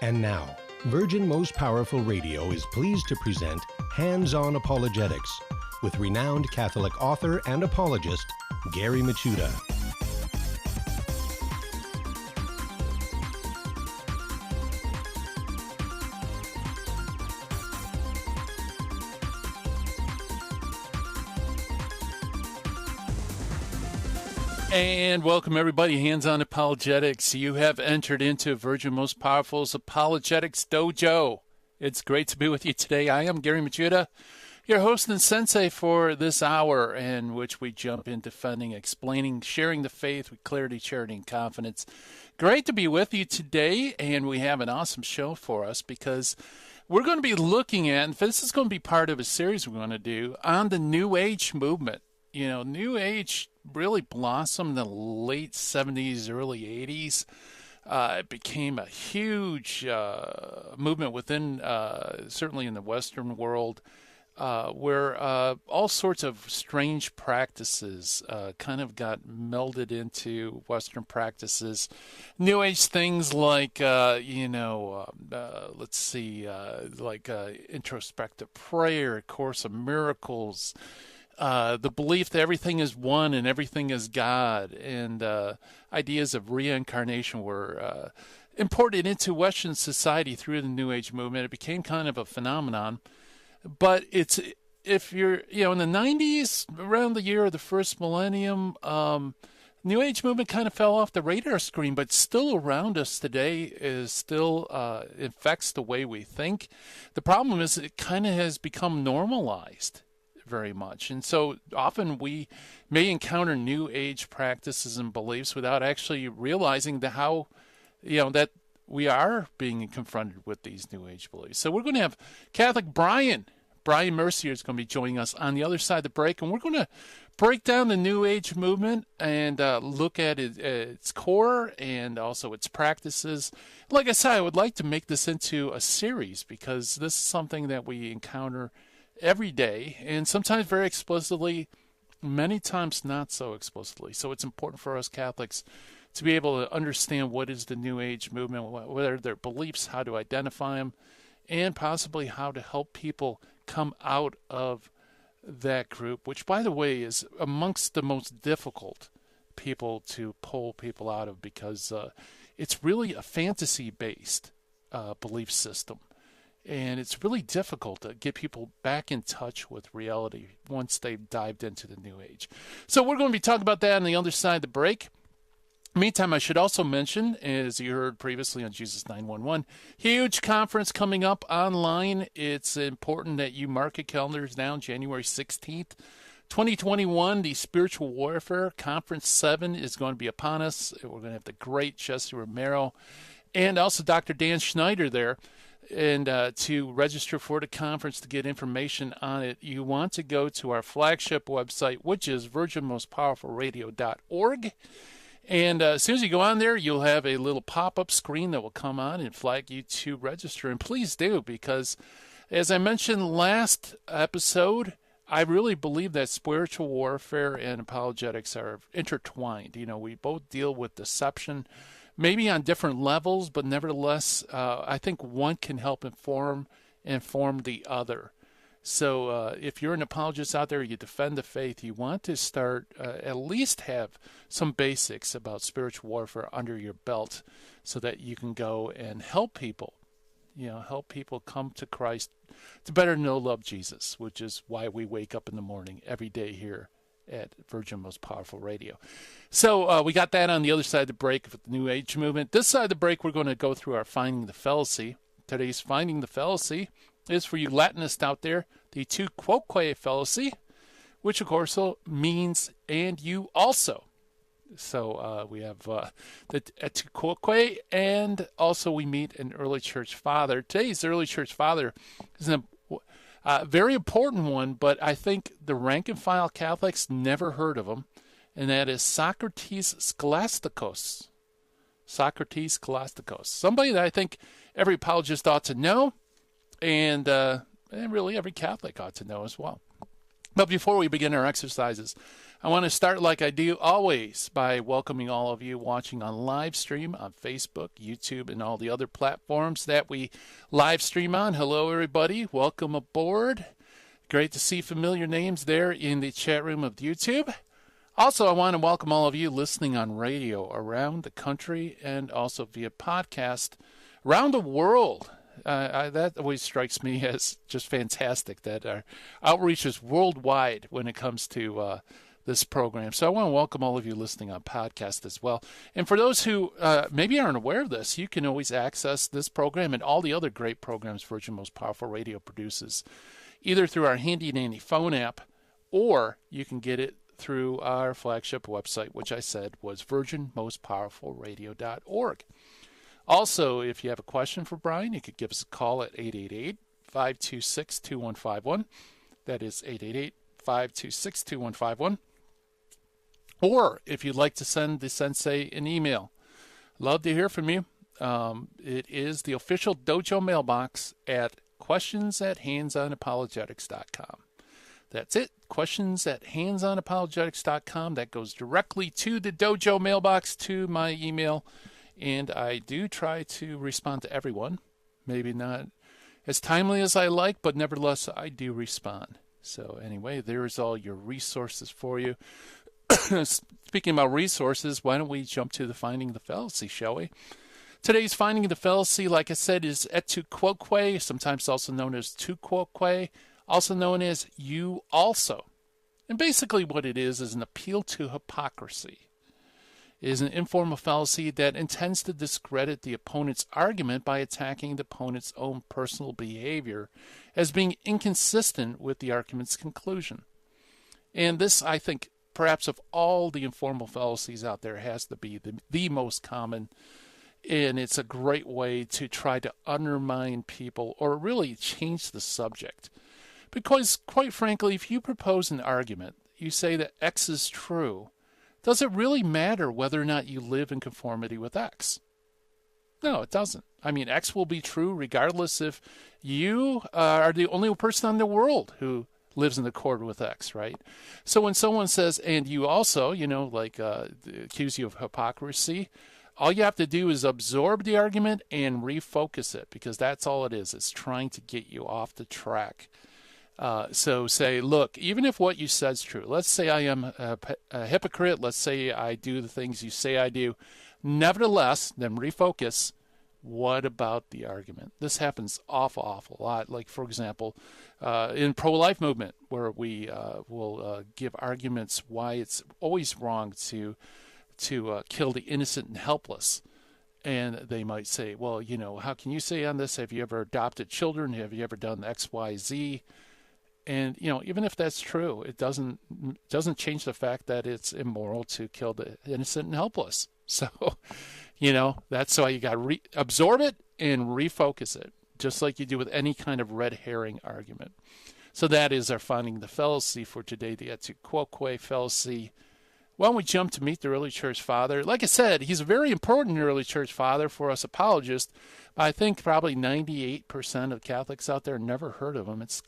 And now, Virgin Most Powerful Radio is pleased to present Hands-On Apologetics with renowned Catholic author and apologist, Gary Michuta. And welcome, everybody. Hands-On Apologetics. You have entered into Virgin Most Powerful's Apologetics Dojo. It's great to be with you today. I am Gary Michuta, your host and sensei for this hour, in which we jump in defending, explaining, sharing the faith with clarity, charity, and confidence. Great to be with you today, and we have an awesome show for us because we're going to be looking at, and this is going to be part of a series we're going to do, on the New Age movement. You know, New Age really blossomed in the late 70s, early 80s. It became a huge movement within, certainly in the Western world, where all sorts of strange practices kind of got melded into Western practices. New Age things like, introspective prayer, Course of Miracles, the belief that everything is one and everything is God, and ideas of reincarnation were imported into Western society through the New Age movement. It became kind of a phenomenon. But if you're, in the 90s, around the year of the first millennium, New Age movement kind of fell off the radar screen, but still around us today, is still affects the way we think. The problem is it kind of has become normalized very much. And so often we may encounter New Age practices and beliefs without actually realizing that we are being confronted with these New Age beliefs. So we're going to have Catholic Bryan Mercier is going to be joining us on the other side of the break, and we're going to break down the New Age movement and look at its core and also its practices. Like I said, I would like to make this into a series because this is something that we encounter every day, and sometimes very explicitly, many times not so explicitly. So it's important for us Catholics to be able to understand what is the New Age movement, what are their beliefs, how to identify them, and possibly how to help people come out of that group, which, by the way, is amongst the most difficult people to pull people out of because it's really a fantasy-based belief system. And it's really difficult to get people back in touch with reality once they've dived into the New Age. So we're going to be talking about that on the other side of the break. Meantime, I should also mention, as you heard previously on Jesus 911, huge conference coming up online. It's important that you mark your calendars down, January 16th. 2021, the Spiritual Warfare Conference 7 is going to be upon us. We're going to have the great Jesse Romero and also Dr. Dan Schneider there. And to register for the conference to get information on it, you want to go to our flagship website, which is virginmostpowerfulradio.org. And as soon as you go on there, you'll have a little pop-up screen that will come on and flag you to register. And please do, because as I mentioned last episode, I really believe that spiritual warfare and apologetics are intertwined. We both deal with deception, maybe on different levels, but nevertheless, I think one can help inform the other. So if you're an apologist out there, you defend the faith, you want to start at least have some basics about spiritual warfare under your belt so that you can go and help people, help people come to Christ to better know, love Jesus, which is why we wake up in the morning every day here at Virgin Most Powerful Radio. So we got that on the other side of the break with the New Age movement. This side of the break, we're going to go through our Finding the Fallacy. Today's Finding the Fallacy is for you Latinists out there, the tu quoque fallacy, which of course means and you also. So we have the tu quoque, and also we meet an early church father. Today's early church father is a very important one, but I think the rank and file Catholics never heard of him, and that is Socrates Scholastikos. Socrates Scholastikos. Somebody that I think every apologist ought to know, and really every Catholic ought to know as well. But before we begin our exercises, I want to start like I do always by welcoming all of you watching on live stream on Facebook, YouTube, and all the other platforms that we live stream on. Hello, everybody. Welcome aboard. Great to see familiar names there in the chat room of YouTube. Also, I want to welcome all of you listening on radio around the country and also via podcast around the world. That always strikes me as just fantastic that our outreach is worldwide when it comes to this program. So I want to welcome all of you listening on podcast as well. And for those who maybe aren't aware of this, you can always access this program and all the other great programs Virgin Most Powerful Radio produces, either through our handy-dandy phone app, or you can get it through our flagship website, which I said was virginmostpowerfulradio.org. Also, if you have a question for Bryan, you could give us a call at 888-526-2151. That is 888-526-2151. Or if you'd like to send the sensei an email, love to hear from you. It is the official dojo mailbox at questions@handsonapologetics.com. That's it. Questions@handsonapologetics.com. That goes directly to the dojo mailbox, to my email. And I do try to respond to everyone. Maybe not as timely as I like, but nevertheless, I do respond. So anyway, there's all your resources for you. Speaking about resources, why don't we jump to the Finding the Fallacy, shall we? Today's Finding the Fallacy, like I said, is et tu quoque, sometimes also known as tu quoque, also known as you also. And basically what it is an appeal to hypocrisy. It is an informal fallacy that intends to discredit the opponent's argument by attacking the opponent's own personal behavior as being inconsistent with the argument's conclusion. And this, I think, perhaps of all the informal fallacies out there, has to be the most common. And it's a great way to try to undermine people or really change the subject. Because, quite frankly, if you propose an argument, you say that X is true, does it really matter whether or not you live in conformity with X? No, it doesn't. I mean, X will be true regardless if you are the only person in the world who lives in accord with X, right? So when someone says, and you also, accuse you of hypocrisy, all you have to do is absorb the argument and refocus it, because that's all it is. It's trying to get you off the track. So say, look, even if what you said is true, let's say I am a hypocrite, let's say I do the things you say I do, nevertheless, then refocus, what about the argument? This happens awful lot. Like, for example, in pro-life movement, where we will give arguments why it's always wrong to kill the innocent and helpless. And they might say, well, how can you say on this? Have you ever adopted children? Have you ever done X, Y, Z? And, even if that's true, it doesn't change the fact that it's immoral to kill the innocent and helpless. So, that's why you got to absorb it and refocus it, just like you do with any kind of red herring argument. So that is our Finding the Fallacy for today, the et tu quoque fallacy. Why don't we jump to meet the early church father? Like I said, he's a very important early church father for us apologists. I think probably 98% of Catholics out there never heard of him. It's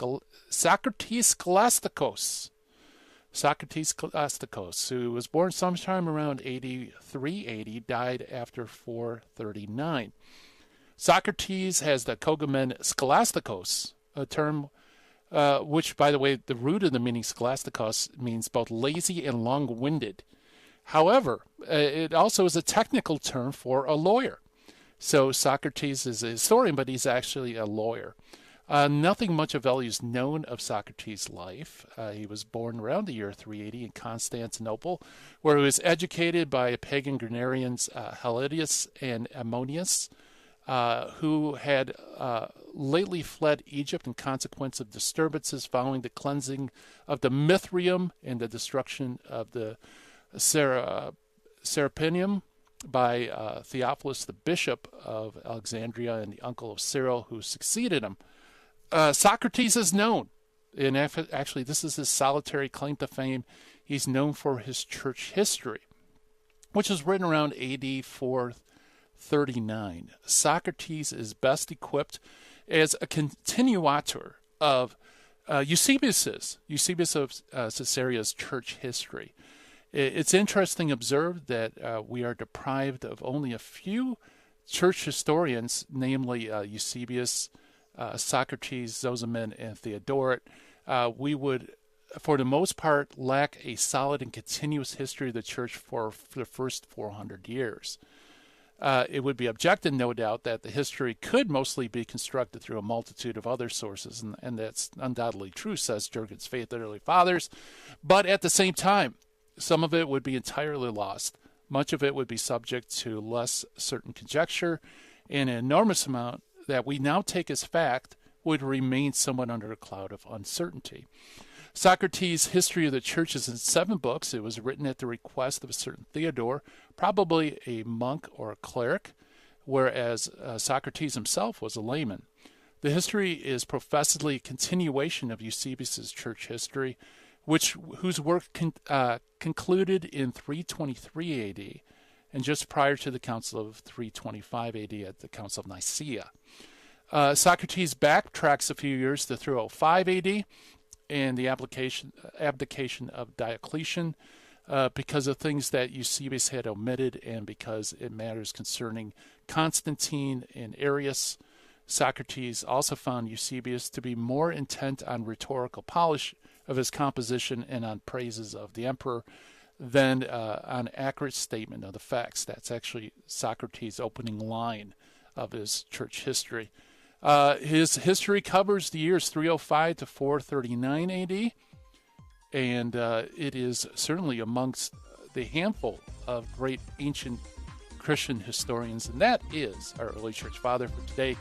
Socrates Scholastikos. Socrates Scholastikos, who was born sometime around 380, died after 439. Socrates has the cognomen Scholastikos, a term which, by the way, the root of the meaning Scholastikos means both lazy and long-winded. However, it also is a technical term for a lawyer. So Socrates is a historian, but he's actually a lawyer. Nothing much of value is known of Socrates' life. He was born around the year 380 in Constantinople, where he was educated by pagan grammarians Helidius and Ammonius, who had lately fled Egypt in consequence of disturbances following the cleansing of the Mithraeum and the destruction of the Serapinium by Theophilus, the bishop of Alexandria and the uncle of Cyril, who succeeded him. Socrates is known, and actually this is his solitary claim to fame. He's known for his church history, which was written around AD 439. Socrates is best equipped as a continuator of Eusebius of Caesarea's church history. It's interesting to observe that we are deprived of only a few church historians, namely Eusebius, Socrates, Zosimon, and Theodoret. We would, for the most part, lack a solid and continuous history of the church for the first 400 years. It would be objected, no doubt, that the history could mostly be constructed through a multitude of other sources, and that's undoubtedly true, says Jurgen's Faith of the Early Fathers. But at the same time, some of it would be entirely lost. Much of it would be subject to less certain conjecture, and an enormous amount that we now take as fact would remain somewhat under a cloud of uncertainty. Socrates' History of the Church is in 7 books. It was written at the request of a certain Theodore, probably a monk or a cleric, whereas Socrates himself was a layman. The history is professedly a continuation of Eusebius' church history, whose work concluded in 323 A.D., and just prior to the Council of 325 A.D. at the Council of Nicaea. Socrates backtracks a few years to 305 A.D., and the abdication of Diocletian because of things that Eusebius had omitted and because it matters concerning Constantine and Arius. Socrates also found Eusebius to be more intent on rhetorical polish of his composition and on praises of the emperor than on accurate statement of the facts. That's actually Socrates' opening line of his church history. His history covers the years 305 to 439 AD, and it is certainly amongst the handful of great ancient Christian historians, and that is our early church father for today,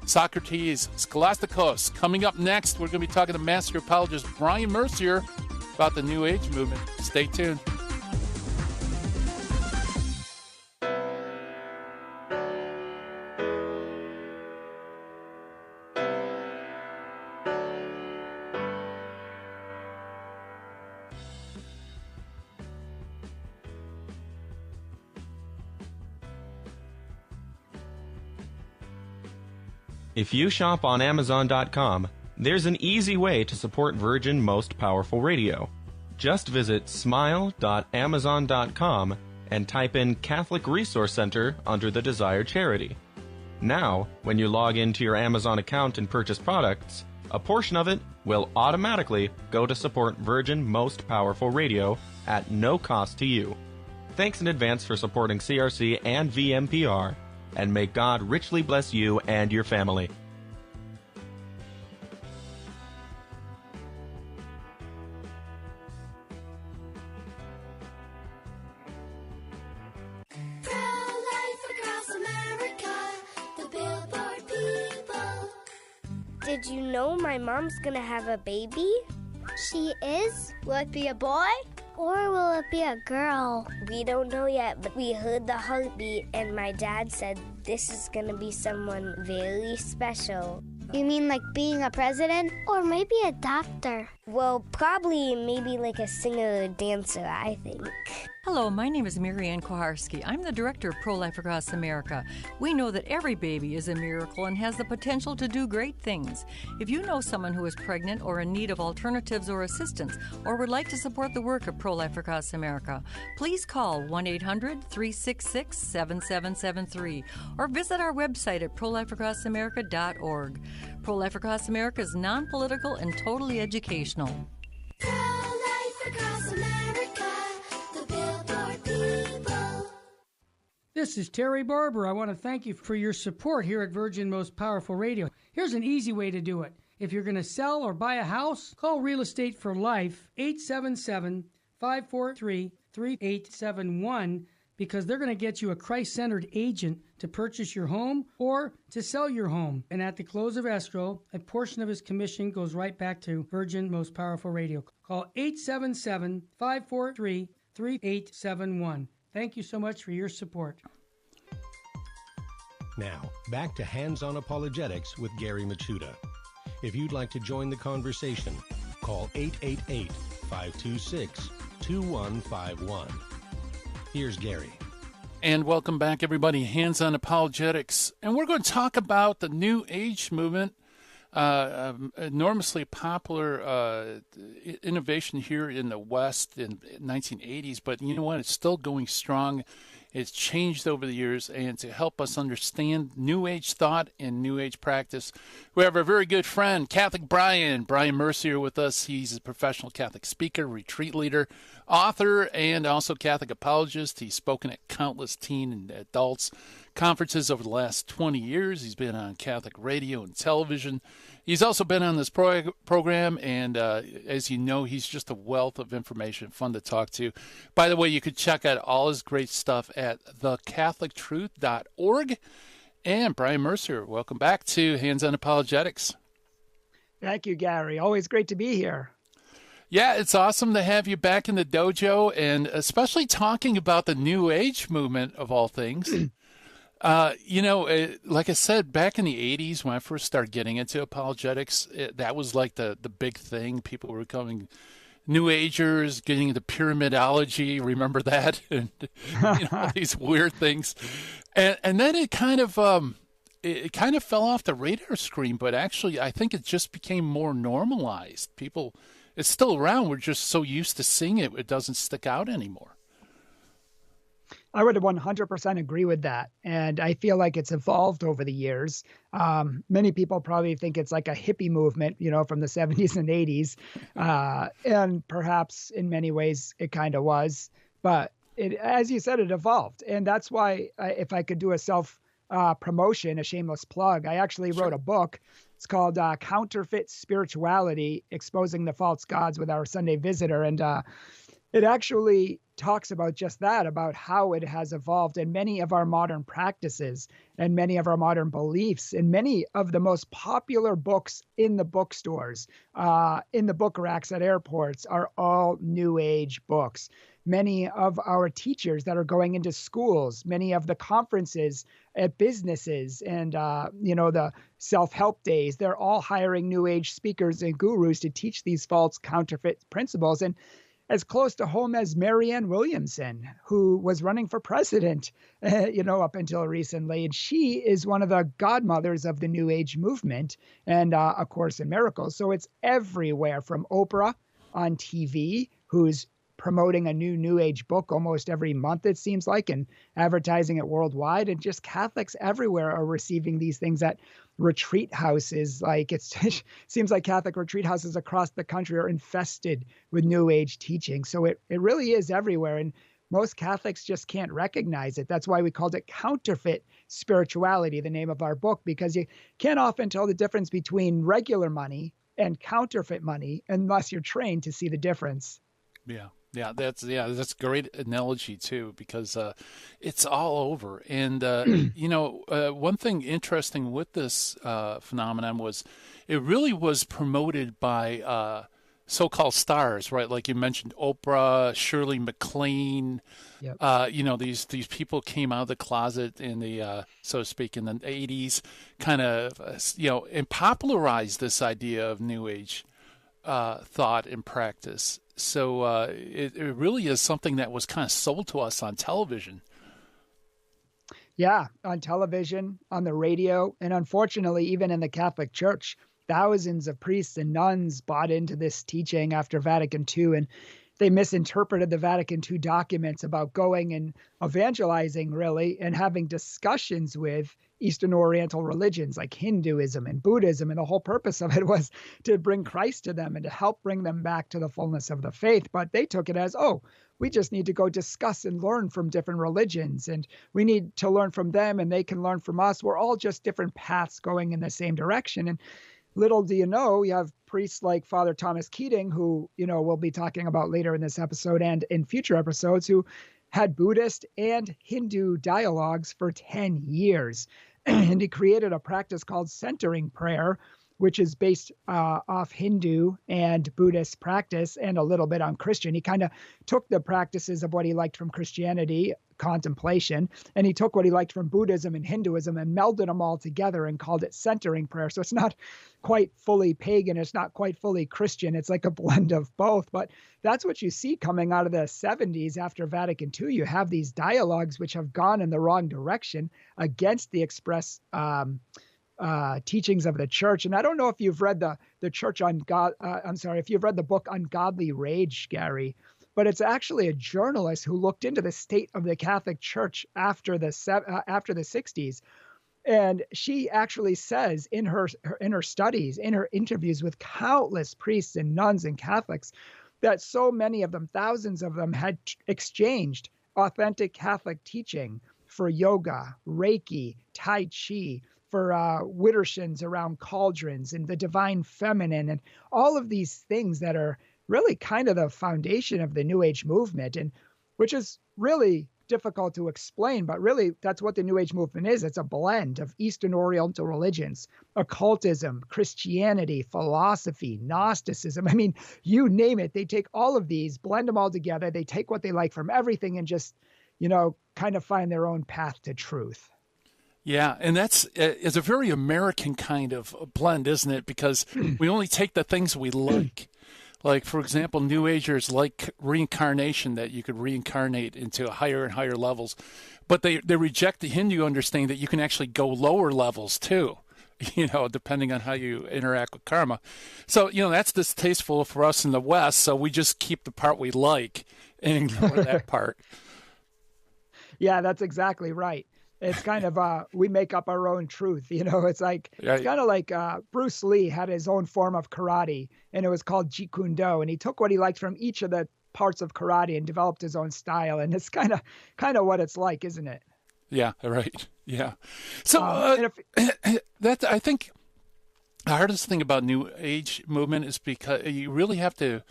Socrates, Scholastikos. Coming up next, we're going to be talking to master apologist Bryan Mercier about the New Age movement. Stay tuned. If you shop on Amazon.com, there's an easy way to support Virgin Most Powerful Radio. Just visit smile.amazon.com and type in Catholic Resource Center under the desired charity. Now, when you log into your Amazon account and purchase products, a portion of it will automatically go to support Virgin Most Powerful Radio at no cost to you. Thanks in advance for supporting CRC and VMPR. And may God richly bless you and your family. Did you know my mom's gonna have a baby? She is? Will it be a boy? Or will it be a girl? We don't know yet, but we heard the heartbeat and my dad said this is gonna be someone very special. You mean like being a president? Or maybe a doctor. Well, probably maybe like a singer or dancer, I think. Hello, my name is Mary Ann Koharski. I'm the director of Pro-Life Across America. We know that every baby is a miracle and has the potential to do great things. If you know someone who is pregnant or in need of alternatives or assistance, or would like to support the work of Pro-Life Across America, please call 1-800-366-7773 or visit our website at prolifeacrossamerica.org. Pro-Life Across America is non-political and totally educational. Pro-Life Across America, the Billboard people. This is Terry Barber. I want to thank you for your support here at Virgin Most Powerful Radio. Here's an easy way to do it. If you're going to sell or buy a house, call Real Estate for Life, 877-543-3871, because they're going to get you a Christ-centered agent to purchase your home or to sell your home. And at the close of escrow, a portion of his commission goes right back to Virgin Most Powerful Radio. Call 877-543-3871. Thank you so much for your support. Now, back to Hands-on Apologetics with Gary Machuda. If you'd like to join the conversation, call 888-526-2151. Here's Gary. And welcome back, everybody. Hands-on Apologetics. And we're going to talk about the New Age movement. enormously popular innovation here in the West in 1980s, but you know what? It's still going strong. It's changed over the years, and to help us understand New Age thought and New Age practice, we have our very good friend, Catholic Bryan Mercier with us. He's a professional Catholic speaker, retreat leader, author, and also Catholic apologist. He's spoken at countless teen and adults conferences over the last 20 years. He's been on Catholic radio and television. He's also been on this program, and as you know, he's just a wealth of information, fun to talk to. By the way, you could check out all his great stuff at thecatholictruth.org. And Bryan Mercier, welcome back to Hands on Apologetics. Thank you, Gary. Always great to be here. Yeah, it's awesome to have you back in the dojo, and especially talking about the New Age movement of all things. Like I said, back in the 80s when I first started getting into apologetics, that was like the big thing. People were becoming New Agers, getting into pyramidology. Remember that? And all these weird things. And then it kind of fell off the radar screen, but actually I think it just became more normalized. It's still around. We're just so used to seeing it, it doesn't stick out anymore. I would 100% agree with that. And I feel like it's evolved over the years. Many people probably think it's like a hippie movement, from the 70s and 80s. And perhaps in many ways it kind of was. But as you said, it evolved. And that's why if I could do a self-promotion, a shameless plug, I actually wrote a book. It's called Counterfeit Spirituality, Exposing the False Gods with Our Sunday Visitor. And it actually talks about just that, about how it has evolved in many of our modern practices and many of our modern beliefs, and many of the most popular books in the bookstores, in the book racks at airports are all New Age books. Many of our teachers that are going into schools, many of the conferences at businesses and, the self-help days, they're all hiring New Age speakers and gurus to teach these false counterfeit principles. And as close to home as Marianne Williamson, who was running for president, up until recently. And she is one of the godmothers of the New Age movement and A Course in Miracles. So it's everywhere, from Oprah on TV, who's promoting a New Age book almost every month, it seems like, and advertising it worldwide. And just Catholics everywhere are receiving these things at retreat houses. Like it seems like Catholic retreat houses across the country are infested with New Age teaching. So it really is everywhere. And most Catholics just can't recognize it. That's why we called it Counterfeit Spirituality, the name of our book, because you can't often tell the difference between regular money and counterfeit money unless you're trained to see the difference. Yeah, that's a great analogy too, because it's all over. And one thing interesting with this phenomenon was it really was promoted by so-called stars, right? Like you mentioned, Oprah, Shirley MacLaine. Yep. These people came out of the closet in the so to speak in the 80s, kind of and popularized this idea of New Age thought and practice. So it really is something that was kind of sold to us on television. Yeah, on television, on the radio, and unfortunately, even in the Catholic Church, thousands of priests and nuns bought into this teaching after Vatican II, and they misinterpreted the Vatican II documents about going and evangelizing, really, and having discussions with Eastern Oriental religions like Hinduism and Buddhism. And the whole purpose of it was to bring Christ to them and to help bring them back to the fullness of the faith. But they took it as, we just need to go discuss and learn from different religions, and we need to learn from them and they can learn from us. We're all just different paths going in the same direction. And little do you know, you have priests like Father Thomas Keating, who, we'll be talking about later in this episode and in future episodes, who had Buddhist and Hindu dialogues for 10 years. And he created a practice called centering prayer, which is based off Hindu and Buddhist practice and a little bit on Christian. He kind of took the practices of what he liked from Christianity, contemplation, and he took what he liked from Buddhism and Hinduism and melded them all together and called it centering prayer. So it's not quite fully pagan. It's not quite fully Christian. It's like a blend of both. But that's what you see coming out of the 70s after Vatican II. You have these dialogues which have gone in the wrong direction against the express teachings of the church. And I don't know if you've read the church on God. If you've read the book Ungodly Rage, Gary, but it's actually a journalist who looked into the state of the Catholic Church after the 60s. And she actually says in her studies, in her interviews with countless priests and nuns and Catholics, that so many of them, thousands of them, had exchanged authentic Catholic teaching for yoga, Reiki, Tai Chi, for widdershins around cauldrons and the divine feminine and all of these things that are really kind of the foundation of the New Age movement, and which is really difficult to explain, but really that's what the New Age movement is. It's a blend of Eastern Oriental religions, occultism, Christianity, philosophy, Gnosticism. I mean, you name it. They take all of these, blend them all together. They take what they like from everything and just, kind of find their own path to truth. Yeah, and it's a very American kind of blend, isn't it? Because we only take the things we like. Like, for example, New Agers like reincarnation, that you could reincarnate into higher and higher levels. But they reject the Hindu understanding that you can actually go lower levels too, depending on how you interact with karma. So, that's distasteful for us in the West, so we just keep the part we like and ignore that part. Yeah, that's exactly right. It's kind of, we make up our own truth. It's like, it's kind of like Bruce Lee had his own form of karate, and it was called Jeet Kune Do. And he took what he liked from each of the parts of karate and developed his own style. And it's kind of what it's like, isn't it? Yeah, right. Yeah. So that, I think the hardest thing about New Age movement is because you really have to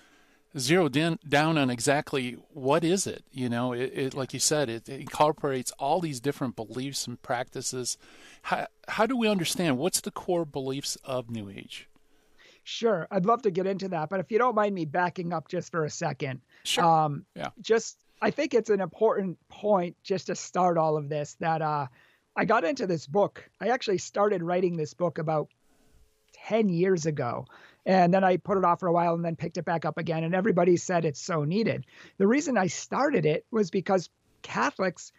zero down on exactly what is it. It like you said, it incorporates all these different beliefs and practices. How do we understand what's the core beliefs of New Age? Sure, I'd love to get into that, but if you don't mind me backing up just for a second. Sure. Yeah. I think it's an important point just to start all of this, that I got into this book. I actually started writing this book about 10 years ago. And then I put it off for a while and then picked it back up again. And everybody said it's so needed. The reason I started it was because Catholics,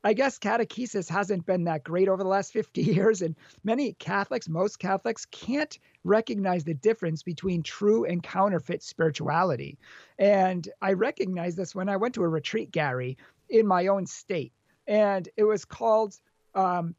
I guess catechesis hasn't been that great over the last 50 years. And most Catholics can't recognize the difference between true and counterfeit spirituality. And I recognized this when I went to a retreat, Gary, in my own state. And it was called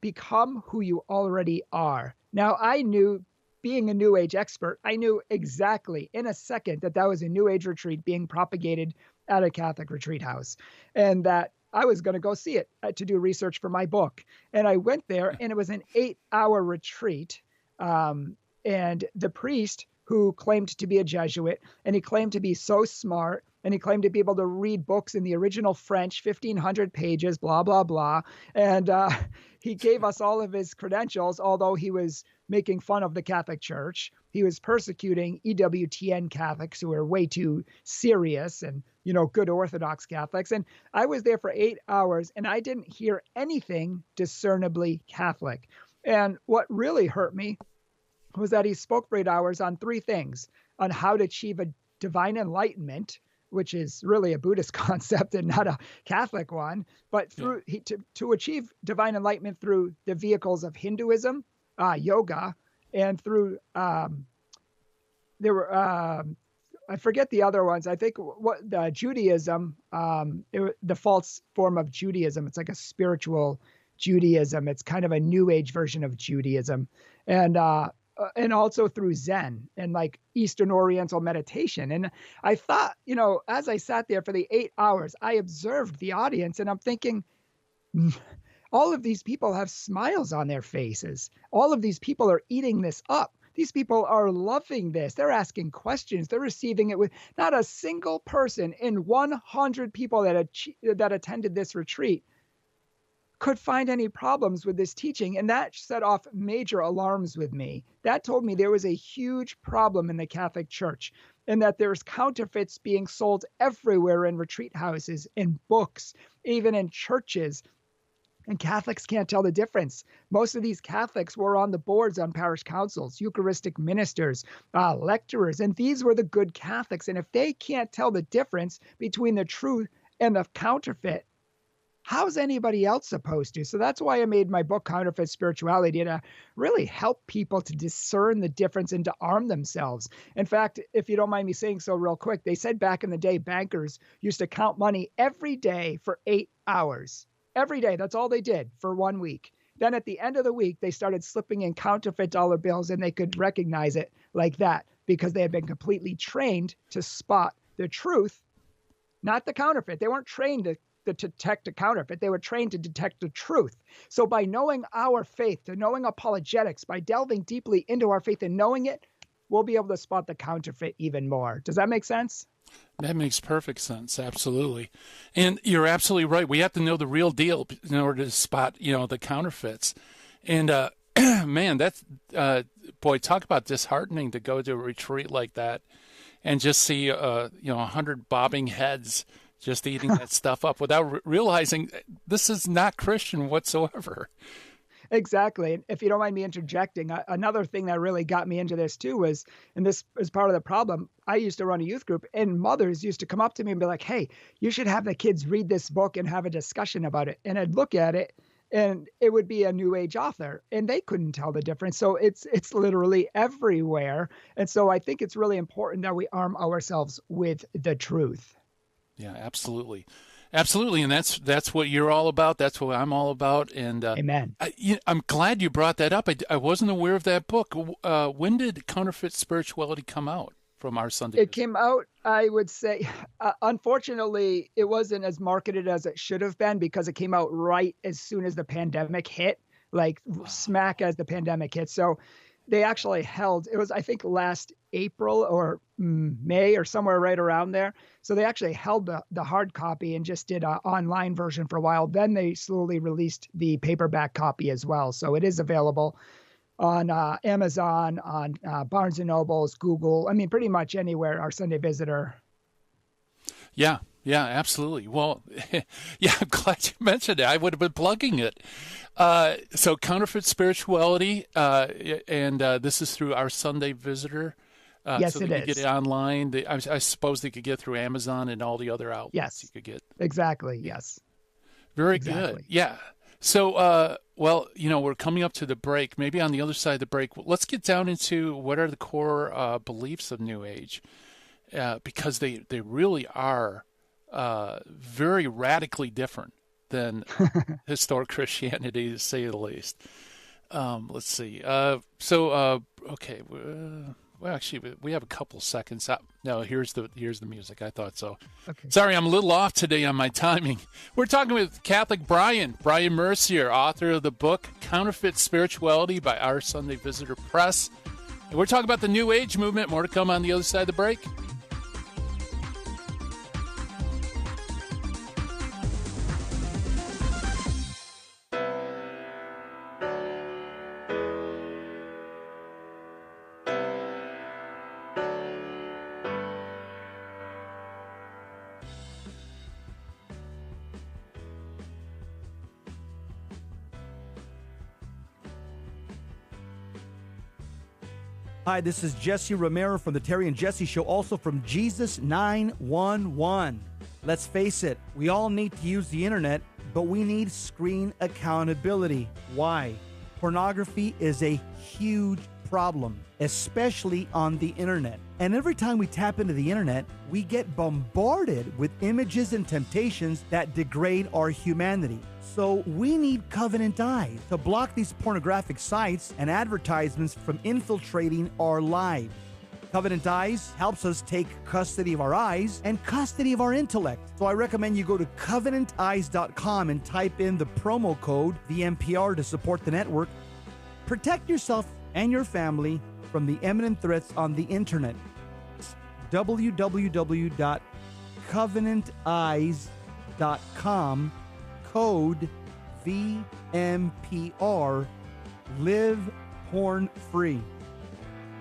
Become Who You Already Are. Now, I knew, being a New Age expert, I knew exactly in a second that was a New Age retreat being propagated at a Catholic retreat house, and that I was going to go see it to do research for my book. And I went there, and it was an 8-hour retreat. And the priest, who claimed to be a Jesuit, and he claimed to be so smart, and he claimed to be able to read books in the original French, 1,500 pages, blah, blah, blah. And he gave us all of his credentials, although he was making fun of the Catholic Church. He was persecuting EWTN Catholics who were way too serious and, good Orthodox Catholics. And I was there for 8 hours, and I didn't hear anything discernibly Catholic. And what really hurt me was that he spoke for 8 hours on 3 things: on how to achieve a divine enlightenment, which is really a Buddhist concept and not a Catholic one, but to achieve divine enlightenment through the vehicles of Hinduism, yoga, and through there were I forget the other ones. I think Judaism, the false form of Judaism. It's like a spiritual Judaism. It's kind of a New Age version of Judaism, and also through Zen and like Eastern Oriental meditation. And I thought, as I sat there for the 8 hours, I observed the audience, and I'm thinking, all of these people have smiles on their faces. All of these people are eating this up. These people are loving this. They're asking questions. They're receiving it with not a single person in 100 people that attended this retreat could find any problems with this teaching. And that set off major alarms with me. That told me there was a huge problem in the Catholic Church, and that there's counterfeits being sold everywhere in retreat houses, in books, even in churches. And Catholics can't tell the difference. Most of these Catholics were on the boards on parish councils, Eucharistic ministers, lecturers, and these were the good Catholics. And if they can't tell the difference between the truth and the counterfeit, how's anybody else supposed to? So that's why I made my book, Counterfeit Spirituality, to really help people to discern the difference and to arm themselves. In fact, if you don't mind me saying so real quick, they said back in the day, bankers used to count money every day for 8 hours. Every day. That's all they did for 1 week. Then at the end of the week, they started slipping in counterfeit dollar bills, and they could recognize it like that because they had been completely trained to spot the truth, not the counterfeit. They weren't trained to detect a counterfeit. They were trained to detect the truth. So by knowing our faith, to knowing apologetics, by delving deeply into our faith and knowing it, we'll be able to spot the counterfeit even more. Does that make sense? That makes perfect sense. Absolutely. And you're absolutely right. We have to know the real deal in order to spot, the counterfeits. And, man, that's, boy, talk about disheartening to go to a retreat like that and just see, 100 bobbing heads just eating that stuff up without realizing this is not Christian whatsoever. Exactly. And if you don't mind me interjecting, another thing that really got me into this too was, and this is part of the problem, I used to run a youth group, and mothers used to come up to me and be like, hey, you should have the kids read this book and have a discussion about it. And I'd look at it, and it would be a New Age author, and they couldn't tell the difference. So it's literally everywhere. And so I think it's really important that we arm ourselves with the truth. Yeah, absolutely. Absolutely. And that's what you're all about. That's what I'm all about. And Amen. I'm glad you brought that up. I wasn't aware of that book. When did Counterfeit Spirituality come out from our Sunday? It came out, I would say, unfortunately, it wasn't as marketed as it should have been because it came out right as soon as the pandemic hit, smack as the pandemic hit. So they actually held, it was, I think, last April or May or somewhere right around there. So they actually held the hard copy and just did an online version for a while. Then they slowly released the paperback copy as well. So it is available on Amazon, on Barnes & Nobles, Google. I mean, pretty much anywhere our Sunday Visitor. Yeah, absolutely. Well, yeah, I'm glad you mentioned it. I would have been plugging it. So Counterfeit Spirituality, and this is through our Sunday Visitor. Yes, so it they is. could get it online. I suppose they could get through Amazon and all the other outlets. Yes, you could get. Exactly. Yes. Very good. Yeah. So, we're coming up to the break. Maybe on the other side of the break, let's get down into what are the core beliefs of New Age, because they really are very radically different than historic Christianity, to say the least. Let's see. Okay. Well, actually, we have a couple seconds. No, here's the music. I thought so. Okay. Sorry, I'm a little off today on my timing. We're talking with Catholic Bryan Mercier, author of the book Counterfeit Spirituality by Our Sunday Visitor Press. And we're talking about the New Age movement. More to come on the other side of the break. Hi, this is Jesse Romero from the Terry and Jesse Show, also from Jesus 911. Let's face it, we all need to use the internet, but we need screen accountability. Why? Pornography is a huge problem, especially on the internet. And every time we tap into the internet, we get bombarded with images and temptations that degrade our humanity. So we need Covenant Eyes to block these pornographic sites and advertisements from infiltrating our lives. Covenant Eyes helps us take custody of our eyes and custody of our intellect. So I recommend you go to covenanteyes.com and type in the promo code VMPR to support the network. Protect yourself and your family from the imminent threats on the internet. www.covenanteyes.com, code VMPR, live porn free.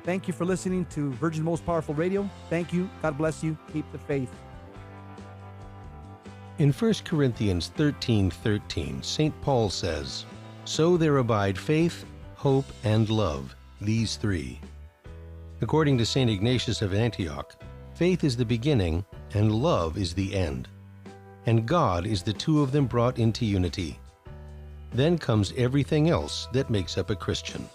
Thank you for listening to Virgin Most Powerful Radio. Thank you. God bless you. Keep the faith. In 1 Corinthians 13:13, St. Paul says, "So there abide faith, hope, and love, these three." According to St. Ignatius of Antioch, faith is the beginning and love is the end. and God is the two of them brought into unity. Then comes everything else that makes up a Christian.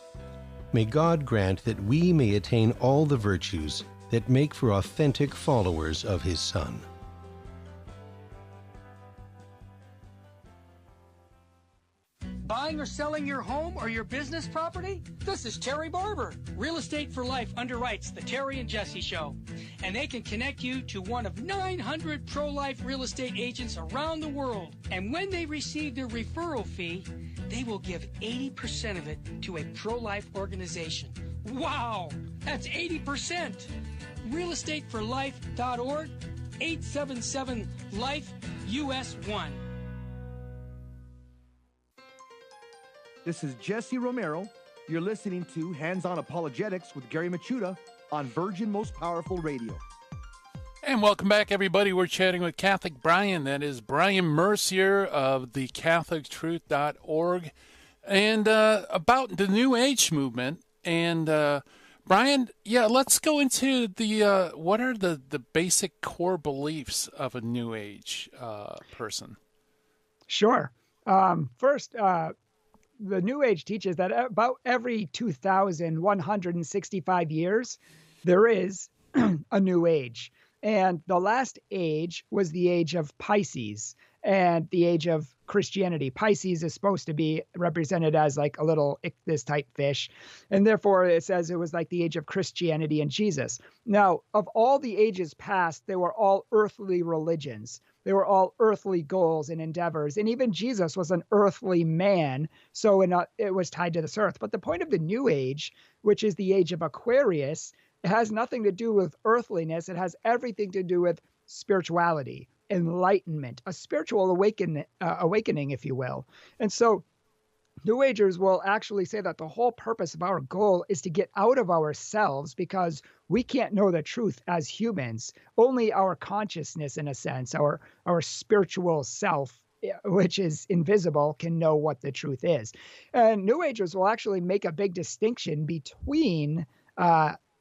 May God grant that we may attain all the virtues that make for authentic followers of His Son. Buying or selling your home or your business property? This is Terry Barber. Real Estate for Life underwrites the Terry and Jesse Show, and they can connect you to one of 900 pro-life real estate agents around the world. And when they receive their referral fee, they will give 80% of it to a pro-life organization. Wow, that's 80%. realestateforlife.org, 877-LIFE-US1. This is Jesse Romero. You're listening to Hands-On Apologetics with Gary Machuda on Virgin Most Powerful Radio. And welcome back, everybody. We're chatting with Catholic Bryan. That is Bryan Mercier of the CatholicTruth.org, and about the New Age movement. And Bryan, let's go into the what are the basic core beliefs of a New Age person? Sure. First, the New Age teaches that about every 2,165 years, there is a New Age. And the last age was the age of Pisces and the age of Christianity. Pisces is supposed to be represented as like a little ichthys type fish. And therefore it says it was like the age of Christianity and Jesus. Now, of all the ages past, they were all earthly religions. They were all earthly goals and endeavors. And even Jesus was an earthly man. So it was tied to this earth. But the point of the New Age, which is the age of Aquarius, it has nothing to do with earthliness. It has everything to do with spirituality, enlightenment, a spiritual awakening, if you will. And so New Agers will actually say that the whole purpose of our goal is to get out of ourselves, because we can't know the truth as humans. Only our consciousness, in a sense, our spiritual self, which is invisible, can know what the truth is. And New Agers will actually make a big distinction between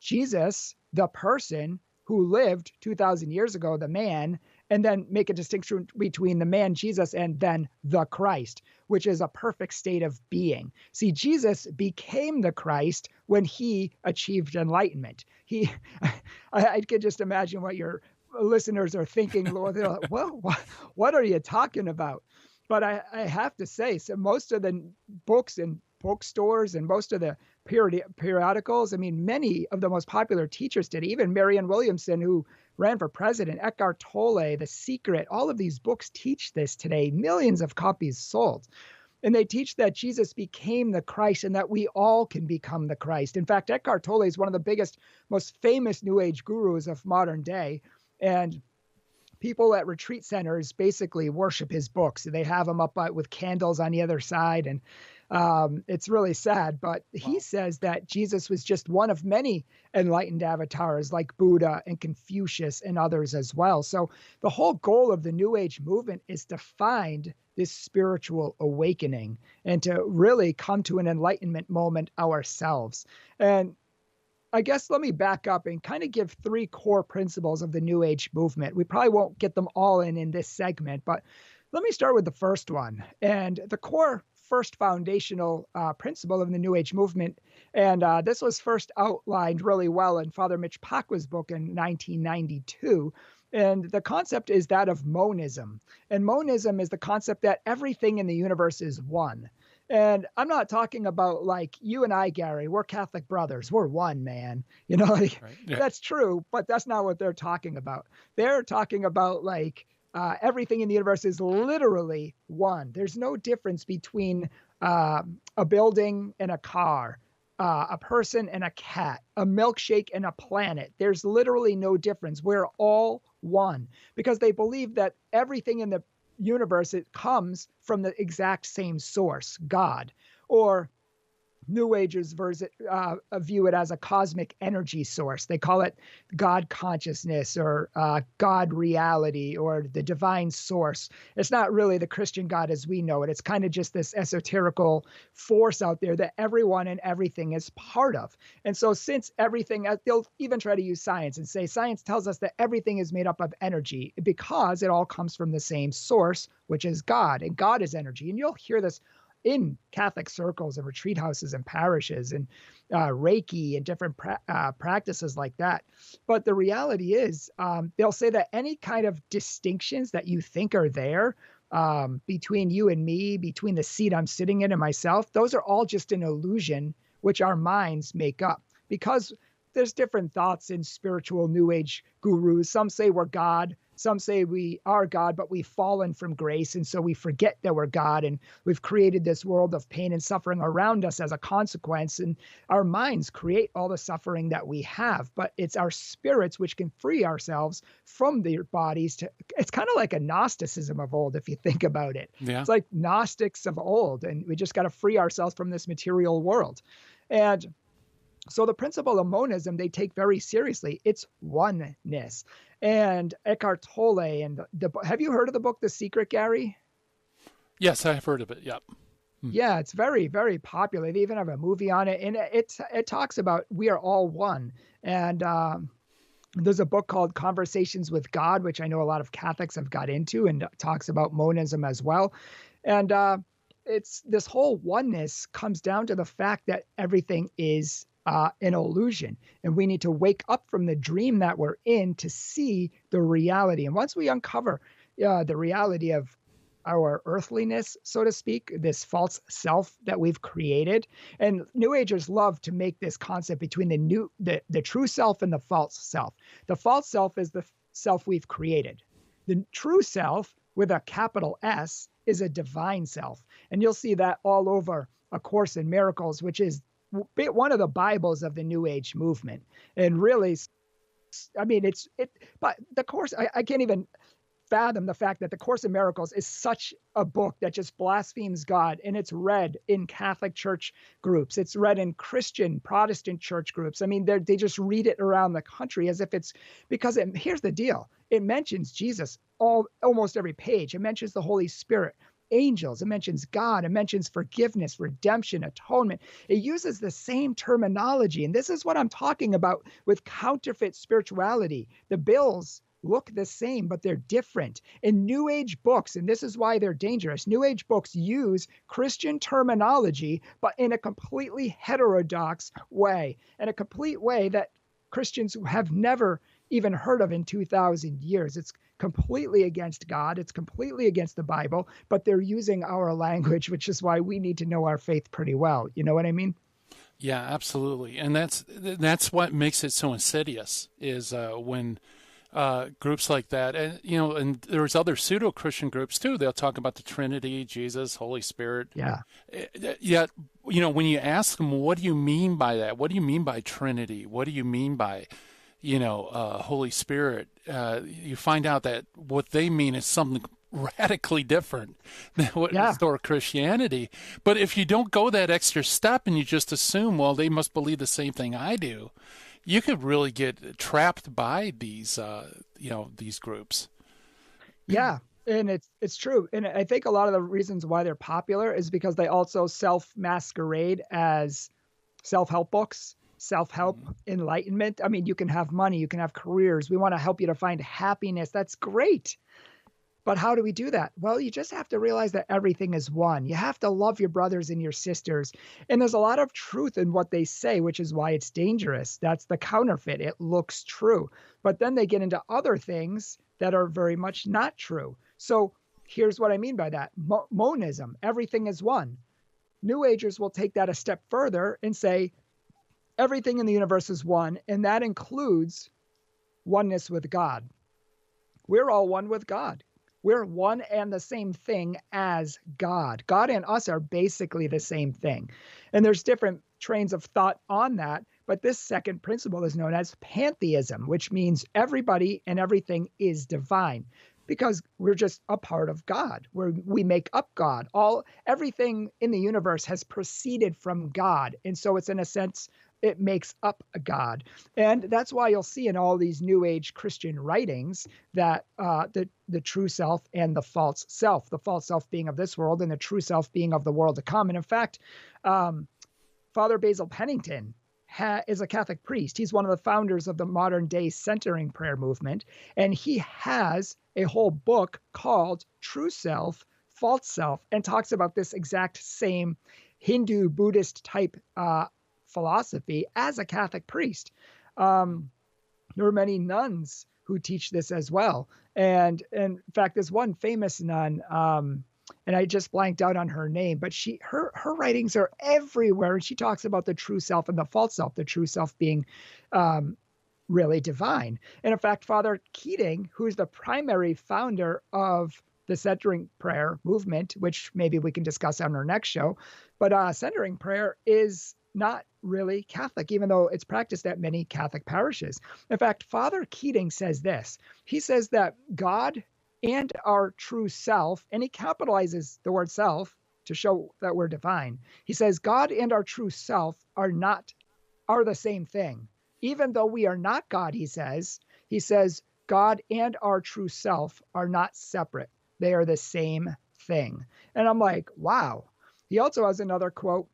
Jesus, the person who lived 2,000 years ago, the man, and then make a distinction between the man Jesus and then the Christ, which is a perfect state of being. See, Jesus became the Christ when he achieved enlightenment. I could just imagine what your listeners are thinking, Lord. They're like, well, what are you talking about? But I have to say, so most of the books in bookstores and most of the periodicals, I mean, many of the most popular teachers did, even Marianne Williamson, who ran for president, Eckhart Tolle, The Secret, all of these books teach this today, millions of copies sold. And they teach that Jesus became the Christ and that we all can become the Christ. In fact, Eckhart Tolle is one of the biggest, most famous New Age gurus of modern day. And people at retreat centers basically worship his books. They have them up with candles on the other side. And it's really sad, but he says that Jesus was just one of many enlightened avatars like Buddha and Confucius and others as well. So the whole goal of the New Age movement is to find this spiritual awakening and to really come to an enlightenment moment ourselves. And I guess let me back up and kind of give three core principles of the New Age movement. We probably won't get them all in this segment, but let me start with the first one. And the core first foundational principle of the New Age movement, and this was first outlined really well in Father Mitch Pacwa's book in 1992. And the concept is that of monism. And monism is the concept that everything in the universe is one. And I'm not talking about like you and I, Gary, we're Catholic brothers. We're one, man. You know, like, right. Yeah. That's true, but that's not what they're talking about. They're talking about like everything in the universe is literally one. There's no difference between a building and a car, a person and a cat, a milkshake and a planet. There's literally no difference. We're all one, because they believe that everything in the universe, it comes from the exact same source, God. Or New Agers view it as a cosmic energy source. They call it God consciousness or God reality or the divine source. It's not really the Christian God as we know it. It's kind of just this esoterical force out there that everyone and everything is part of. And so since everything, they'll even try to use science and say science tells us that everything is made up of energy because it all comes from the same source, which is God. And God is energy. And you'll hear this in Catholic circles and retreat houses and parishes and Reiki and different practices like that. But the reality is they'll say that any kind of distinctions that you think are there between you and me, between the seat I'm sitting in and myself, those are all just an illusion which our minds make up. Because there's different thoughts in spiritual New Age gurus. Some say we're God. Some say we are God, but we've fallen from grace. And so we forget that we're God. And we've created this world of pain and suffering around us as a consequence. And our minds create all the suffering that we have. But it's our spirits which can free ourselves from their bodies. It's kind of like a Gnosticism of old, if you think about it. Yeah. It's like Gnostics of old. And we just got to free ourselves from this material world. And so the principle of monism, they take very seriously. It's oneness. And Eckhart Tolle, and have you heard of the book, The Secret, Gary? Yes, I've heard of it. Yep. Yeah, it's very, very popular. They even have a movie on it. And it talks about we are all one. And there's a book called Conversations with God, which I know a lot of Catholics have got into, and talks about monism as well. And it's this whole oneness comes down to the fact that everything is an illusion. And we need to wake up from the dream that we're in to see the reality. And once we uncover the reality of our earthliness, so to speak, this false self that we've created. And New Agers love to make this concept between the true self and the false self. The false self is the self we've created. The true self, with a capital S, is a divine self. And you'll see that all over A Course in Miracles, which is one of the Bibles of the New Age movement. And really, I mean, but the Course, I can't even fathom the fact that the Course in Miracles is such a book that just blasphemes God, and it's read in Catholic church groups. It's read in Christian Protestant church groups. I mean, they just read it around the country as if it's, because here's the deal. It mentions Jesus almost every page. It mentions the Holy Spirit, angels, it mentions God, it mentions forgiveness, redemption, atonement. It uses the same terminology. And this is what I'm talking about with counterfeit spirituality. The bills look the same, but they're different. In New Age books, and this is why they're dangerous, New Age books use Christian terminology, but in a completely heterodox way, in a complete way that Christians have never even heard of in 2,000 years. It's completely against God. It's completely against the Bible, but they're using our language, which is why we need to know our faith pretty well. You know what I mean? Yeah, absolutely. And that's what makes it so insidious is when groups like that, and and there's other pseudo-Christian groups too. They'll talk about the Trinity, Jesus, Holy Spirit. Yeah. Yet, when you ask them, what do you mean by that? What do you mean by Trinity? What do you mean by Holy Spirit, you find out that what they mean is something radically different than what historic Christianity. But if you don't go that extra step and you just assume, well, they must believe the same thing I do, you could really get trapped by these groups. Yeah. And it's true. And I think a lot of the reasons why they're popular is because they also self-masquerade as self-help books. Self-help, enlightenment. I mean, you can have money, you can have careers. We want to help you to find happiness. That's great. But how do we do that? Well, you just have to realize that everything is one. You have to love your brothers and your sisters. And there's a lot of truth in what they say, which is why it's dangerous. That's the counterfeit. It looks true. But then they get into other things that are very much not true. So here's what I mean by that. Monism, everything is one. New Agers will take that a step further and say, everything in the universe is one, and that includes oneness with God. We're all one with God. We're one and the same thing as God. God and us are basically the same thing. And there's different trains of thought on that, but this second principle is known as pantheism, which means everybody and everything is divine. because we're just a part of God, where we make up God. Everything in the universe has proceeded from God. And so it's, in a sense, it makes up a God. And that's why you'll see in all these New Age Christian writings that the true self and the false self being of this world and the true self being of the world to come. And in fact, Father Basil Pennington is a Catholic priest. He's one of the founders of the modern day centering prayer movement. And he has a whole book called True Self, False Self, and talks about this exact same Hindu Buddhist type philosophy as a Catholic priest. There are many nuns who teach this as well. And in fact, there's one famous nun, and I just blanked out on her name, but her writings are everywhere. And she talks about the true self and the false self, the true self being really divine. And in fact, Father Keating, who's the primary founder of the centering prayer movement, which maybe we can discuss on our next show, but centering prayer is not really Catholic, even though it's practiced at many Catholic parishes. In fact, Father Keating says this. He says that God and our true self, and he capitalizes the word self to show that we're divine. He says God and our true self are the same thing. Even though we are not God, he says God and our true self are not separate. They are the same thing. And I'm like, wow. He also has another quote.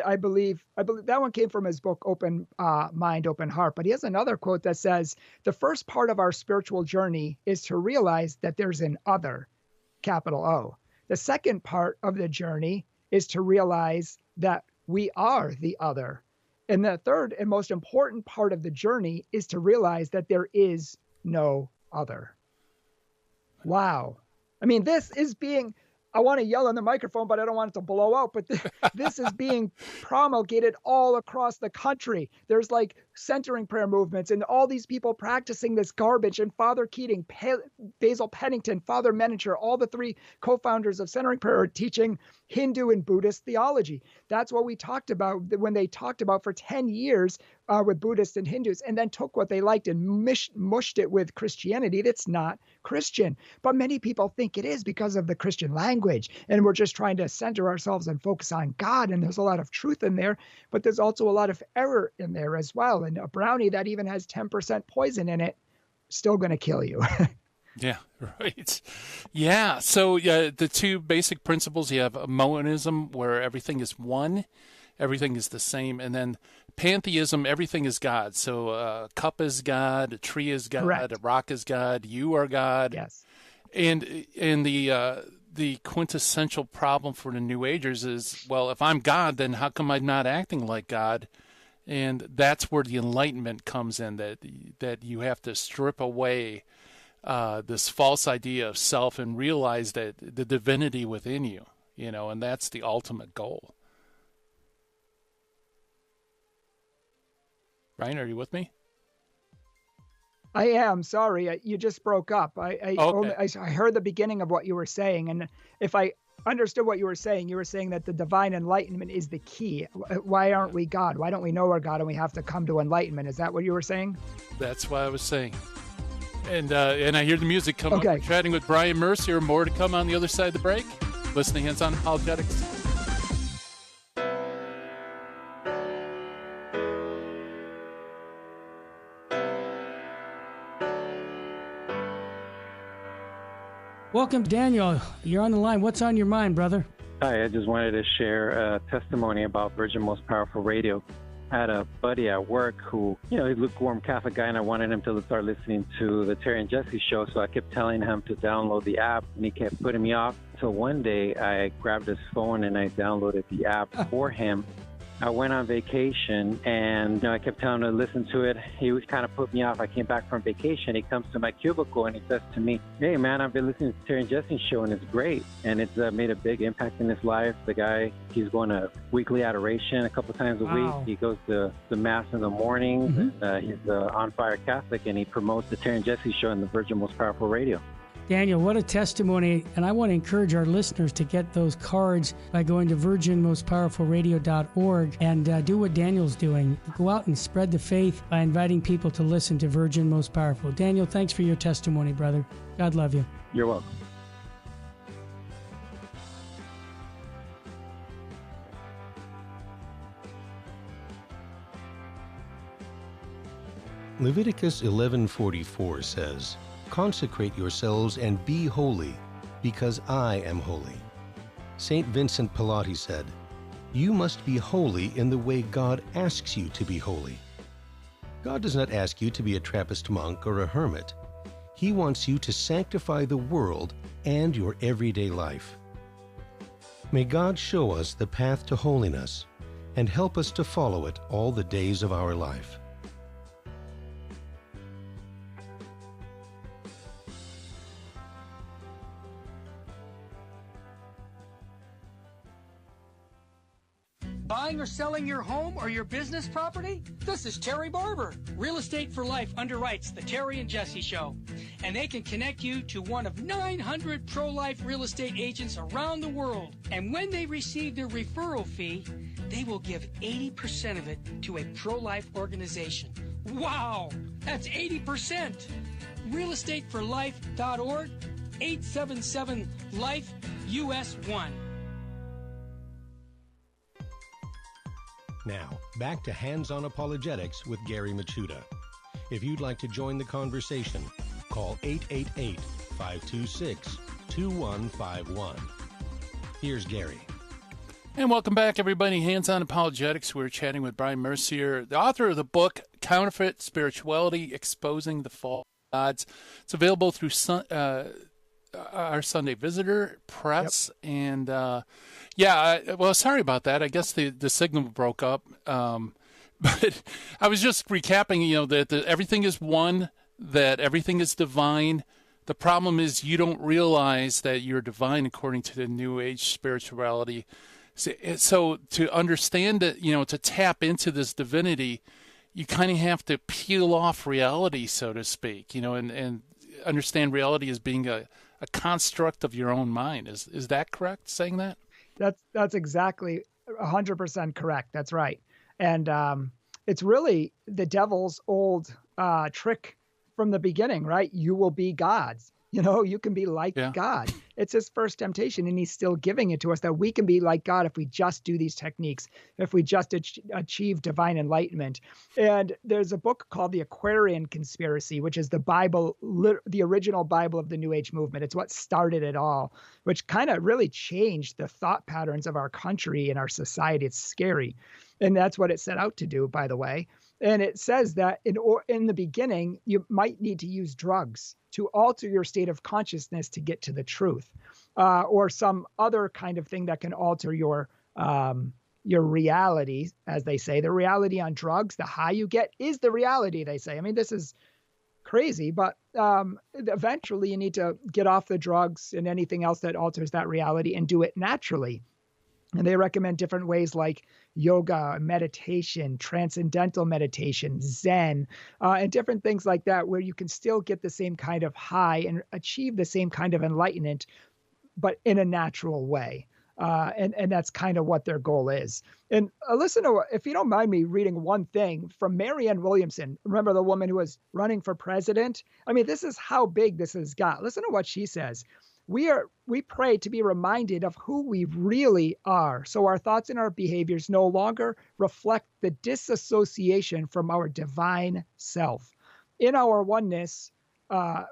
I believe that one came from his book, Open Mind, Open Heart. But he has another quote that says, the first part of our spiritual journey is to realize that there's an other, capital O. The second part of the journey is to realize that we are the other. And the third and most important part of the journey is to realize that there is no other. Wow. I mean, I want to yell in the microphone, but I don't want it to blow out. But this is being promulgated all across the country. There's like centering prayer movements and all these people practicing this garbage. And Father Keating, Basil Pennington, Father Menninger, all the three co-founders of centering prayer are teaching Hindu and Buddhist theology. That's what we talked about when they talked about for 10 years with Buddhists and Hindus, and then took what they liked and mushed it with Christianity. That's not Christian. But many people think it is because of the Christian language. And we're just trying to center ourselves and focus on God. And there's a lot of truth in there, but there's also a lot of error in there as well. And a brownie that even has 10% poison in it, still going to kill you. Yeah, right. Yeah. So the two basic principles, you have monism, where everything is one, everything is the same. And then pantheism, everything is God. So a cup is God, a tree is God, Correct. A rock is God, you are God. Yes. And the quintessential problem for the New Agers is, well, if I'm God, then how come I'm not acting like God? And that's where the Enlightenment comes in, that you have to strip away this false idea of self and realize that the divinity within you, and that's the ultimate goal. Bryan, are you with me? I am. Sorry, you just broke up. I heard the beginning of what you were saying, and if I understood what you were saying that the divine enlightenment is the key. Why aren't we God? Why don't we know we're God and we have to come to enlightenment? Is that what you were saying? That's what I was saying. And I hear the music come up. We're chatting with Bryan Mercier. More to come on the other side of the break. Listening Hands on Apologetics. Welcome, Daniel. You're on the line. What's on your mind, brother? Hi, I just wanted to share a testimony about Virgin Most Powerful Radio. I had a buddy at work who, he's a lukewarm Catholic guy, and I wanted him to start listening to the Terry and Jesse show, so I kept telling him to download the app, and he kept putting me off. So one day, I grabbed his phone and I downloaded the app for him. I went on vacation, and I kept telling him to listen to it. He was kind of put me off. I came back from vacation. He comes to my cubicle, and he says to me, "Hey, man, I've been listening to Terry and Jesse's show, and it's great." And it's made a big impact in his life. The guy, he's going to weekly adoration a couple times a week. He goes to the Mass in the morning. He's an on-fire Catholic, and he promotes the Terry and Jesse show on the Virgin Most Powerful Radio. Daniel, what a testimony. And I want to encourage our listeners to get those cards by going to virginmostpowerfulradio.org and do what Daniel's doing. Go out and spread the faith by inviting people to listen to Virgin Most Powerful. Daniel, thanks for your testimony, brother. God love you. You're welcome. Leviticus 11:44 says, "Consecrate yourselves and be holy, because I am holy." St. Vincent Pallotti said, "You must be holy in the way God asks you to be holy." God does not ask you to be a Trappist monk or a hermit. He wants you to sanctify the world and your everyday life. May God show us the path to holiness and help us to follow it all the days of our life. Buying or selling your home or your business property? This is Terry Barber. Real Estate for Life underwrites the Terry and Jesse Show. And they can connect you to one of 900 pro-life real estate agents around the world. And when they receive their referral fee, they will give 80% of it to a pro-life organization. Wow! That's 80%! realestateforlife.org, 877-LIFE, US 1. Now, back to Hands-On Apologetics with Gary Machuda. If you'd like to join the conversation, call 888-526-2151. Here's Gary. And welcome back, everybody. Hands-On Apologetics. We're chatting with Bryan Mercier, the author of the book, Counterfeit Spirituality, Exposing the False Gods. It's available through our Sunday Visitor Press. Yep. And, well, sorry about that. I guess the signal broke up. But I was just recapping, that everything is one, that everything is divine. The problem is you don't realize that you're divine according to the New Age spirituality. So to understand it, to tap into this divinity, you kind of have to peel off reality, so to speak, and understand reality as being a construct of your own mind. Is that correct, saying that? That's exactly 100% correct. That's right. And it's really the devil's old trick from the beginning, right? You will be gods. You can be like God. It's his first temptation, and he's still giving it to us that we can be like God if we just do these techniques, if we just achieve divine enlightenment. And there's a book called The Aquarian Conspiracy, which is the Bible, the original Bible of the New Age movement. It's what started it all, which kind of really changed the thought patterns of our country and our society. It's scary. And that's what it set out to do, by the way. And it says that in the beginning, you might need to use drugs to alter your state of consciousness to get to the truth, or some other kind of thing that can alter your reality, as they say. The reality on drugs, the high you get is the reality, they say. I mean, this is crazy, but eventually you need to get off the drugs and anything else that alters that reality and do it naturally. And they recommend different ways like yoga, meditation, transcendental meditation, Zen, and different things like that, where you can still get the same kind of high and achieve the same kind of enlightenment, but in a natural way. And that's kind of what their goal is. And listen to, if you don't mind me reading one thing from Marianne Williamson. Remember the woman who was running for president? I mean, this is how big this has got. Listen to what she says. We pray to be reminded of who we really are, so our thoughts and our behaviors no longer reflect the disassociation from our divine self. In our oneness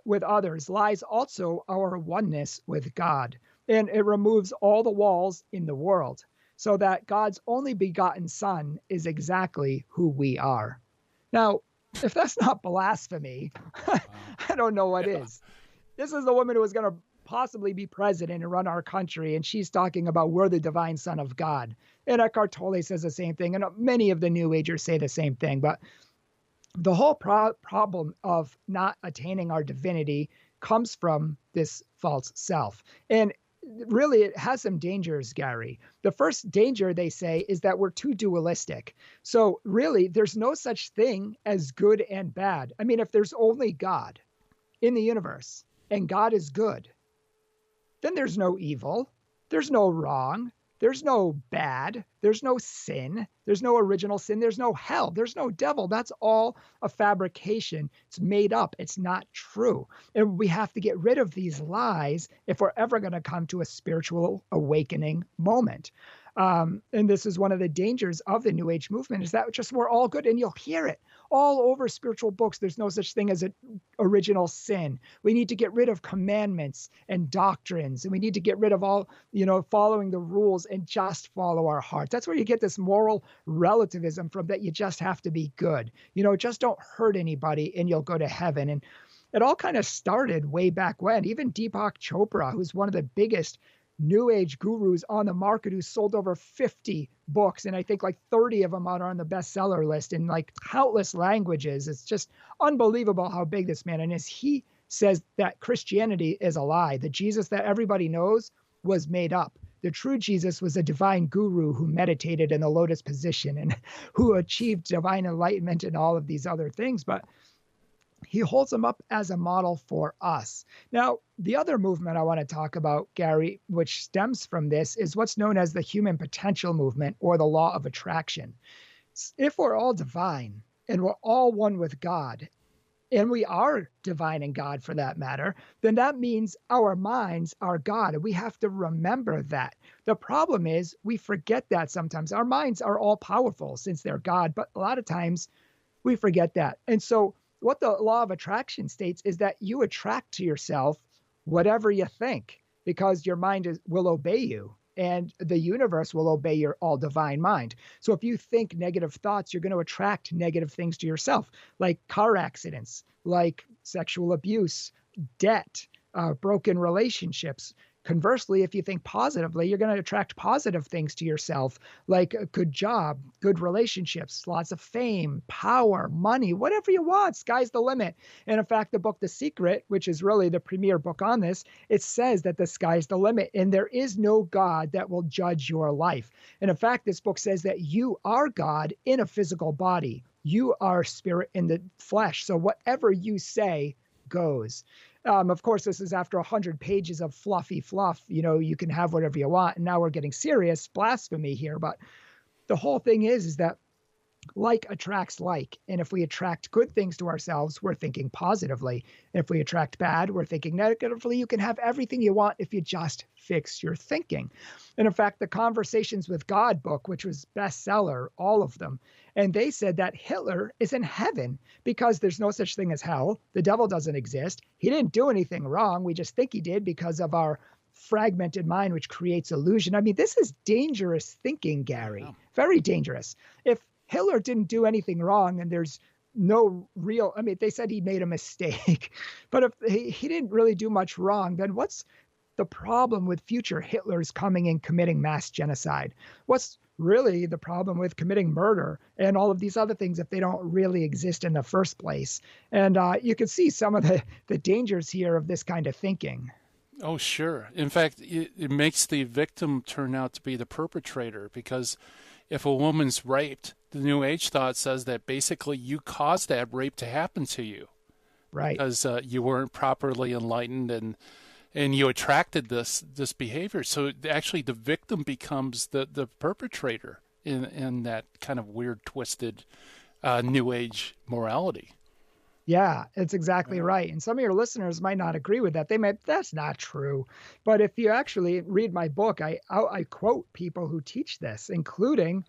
with others lies also our oneness with God, and it removes all the walls in the world, so that God's only begotten Son is exactly who we are. Now, if that's not blasphemy, I don't know what is. This is the woman who was going to possibly be president and run our country, and she's talking about we're the divine Son of God. And Eckhart Tolle says the same thing, and many of the New Agers say the same thing. But the whole problem of not attaining our divinity comes from this false self. And really, it has some dangers, Gary. The first danger, they say, is that we're too dualistic. So really, there's no such thing as good and bad. I mean, if there's only God in the universe, and God is good, then there's no evil, there's no wrong, there's no bad, there's no sin, there's no original sin, there's no hell, there's no devil. That's all a fabrication. It's made up. It's not true. And we have to get rid of these lies if we're ever going to come to a spiritual awakening moment. And this is one of the dangers of the New Age movement, is that just we're all good, and you'll hear it all over spiritual books. There's no such thing as an original sin. We need to get rid of commandments and doctrines, and we need to get rid of all, following the rules and just follow our heart. That's where you get this moral relativism from, that you just have to be good. Just don't hurt anybody and you'll go to heaven. And it all kind of started way back when. Even Deepak Chopra, who's one of the biggest New Age gurus on the market, who sold over 50 books, and I think like 30 of them are on the bestseller list in like countless languages. It's just unbelievable how big this man is. He says that Christianity is a lie. The Jesus that everybody knows was made up. The true Jesus was a divine guru who meditated in the lotus position and who achieved divine enlightenment and all of these other things. But he holds them up as a model for us. Now, the other movement I want to talk about, Gary, which stems from this, is what's known as the human potential movement, or the law of attraction. If we're all divine and we're all one with God, and we are divine in God for that matter, then that means our minds are God. And we have to remember that. The problem is we forget that sometimes. Our minds are all powerful since they're God, but a lot of times we forget that. And so what the law of attraction states is that you attract to yourself whatever you think, because your mind will obey you, and the universe will obey your all divine mind. So if you think negative thoughts, you're going to attract negative things to yourself, like car accidents, like sexual abuse, debt, broken relationships. Conversely, if you think positively, you're going to attract positive things to yourself, like a good job, good relationships, lots of fame, power, money, whatever you want. Sky's the limit. And in fact, the book The Secret, which is really the premier book on this, it says that the sky's the limit, and there is no God that will judge your life. And in fact, this book says that you are God in a physical body. You are spirit in the flesh. So whatever you say goes. Of course, this is after 100 pages of fluffy fluff. You can have whatever you want. And now we're getting serious blasphemy here. But the whole thing is that like attracts like. And if we attract good things to ourselves, we're thinking positively. And if we attract bad, we're thinking negatively. You can have everything you want if you just fix your thinking. And in fact, the Conversations with God book, which was bestseller, all of them, and they said that Hitler is in heaven because there's no such thing as hell. The devil doesn't exist. He didn't do anything wrong. We just think he did because of our fragmented mind, which creates illusion. I mean, this is dangerous thinking, Gary. Wow. Very dangerous. If Hitler didn't do anything wrong and there's no real, they said he made a mistake, but if he didn't really do much wrong, then what's the problem with future Hitlers coming and committing mass genocide? What's really the problem with committing murder and all of these other things if they don't really exist in the first place? And you can see some of the dangers here of this kind of thinking. Oh, sure. In fact, it makes the victim turn out to be the perpetrator, because if a woman's raped, the New Age thought says that basically you caused that rape to happen to you. Right. Because you weren't properly enlightened and you attracted this behavior. So actually the victim becomes the perpetrator in that kind of weird, twisted New Age morality. Yeah, it's exactly right. And some of your listeners might not agree with that. They might, that's not true. But if you actually read my book, I quote people who teach this, including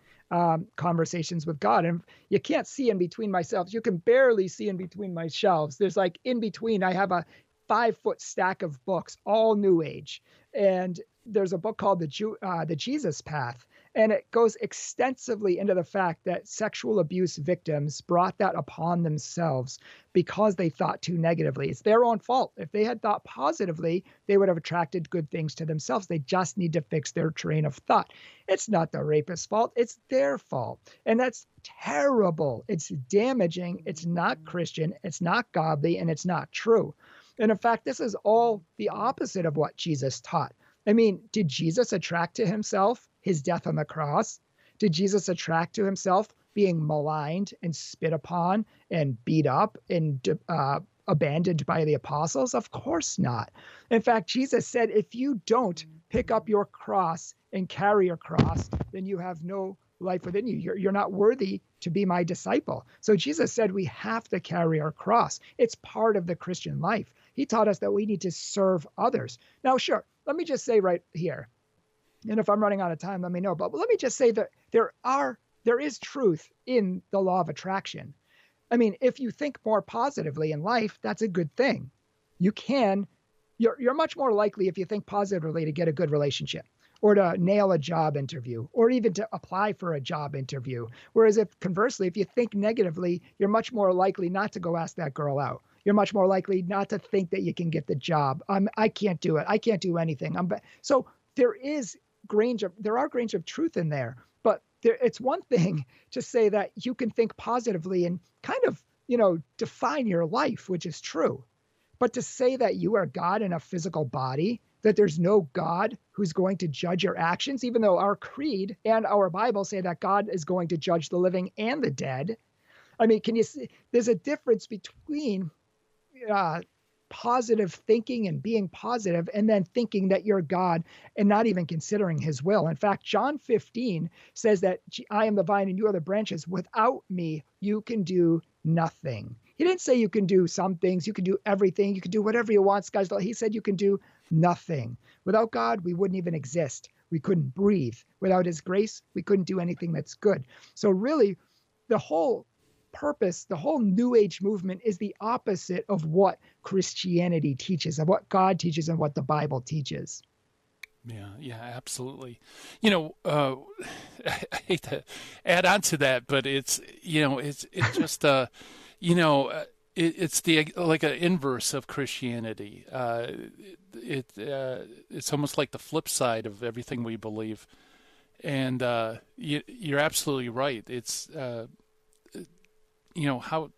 Conversations with God. And you can't see in between my shelves. You can barely see in between my shelves. There's like in between, I have a 5-foot stack of books, all New Age. And there's a book called The Jesus Path. And it goes extensively into the fact that sexual abuse victims brought that upon themselves because they thought too negatively. It's their own fault. If they had thought positively, they would have attracted good things to themselves. They just need to fix their train of thought. It's not the rapist's fault. It's their fault. And that's terrible. It's damaging. It's not Christian. It's not godly. And it's not true. And in fact, this is all the opposite of what Jesus taught. I mean, did Jesus attract to himself his death on the cross? Did Jesus attract to himself being maligned and spit upon and beat up and abandoned by the apostles? Of course not. In fact, Jesus said, if you don't pick up your cross and carry your cross, then you have no life within you. You're not worthy to be my disciple. So Jesus said we have to carry our cross. It's part of the Christian life. He taught us that we need to serve others. Now, sure, let me just say right here, and if I'm running out of time, let me know, but let me just say that there is truth in the law of attraction. I mean, if you think more positively in life, that's a good thing. You're much more likely, if you think positively, to get a good relationship, or to nail a job interview, or even to apply for a job interview. Whereas if conversely, if you think negatively, you're much more likely not to go ask that girl out. You're much more likely not to think that you can get the job. I can't do it. I can't do anything. So there are grains of truth in there, but it's one thing to say that you can think positively and kind of, define your life, which is true. But to say that you are God in a physical body, that there's no God who's going to judge your actions, even though our creed and our Bible say that God is going to judge the living and the dead. I mean, can you see? There's a difference between positive thinking and being positive, and then thinking that you're God and not even considering his will. In fact, John 15 says that I am the vine and you are the branches. Without me, you can do nothing. He didn't say you can do some things, you can do everything, you can do whatever you want, guys. He said you can do nothing. Without God, we wouldn't even exist. We couldn't breathe. Without his grace, we couldn't do anything that's good. So really, the whole purpose, the whole New Age movement is the opposite of what Christianity teaches, of what God teaches and what the Bible teaches. Yeah, absolutely. I hate to add on to that, but it's just, it's like an inverse of Christianity. It's almost like the flip side of everything we believe. And you're absolutely right. It's, how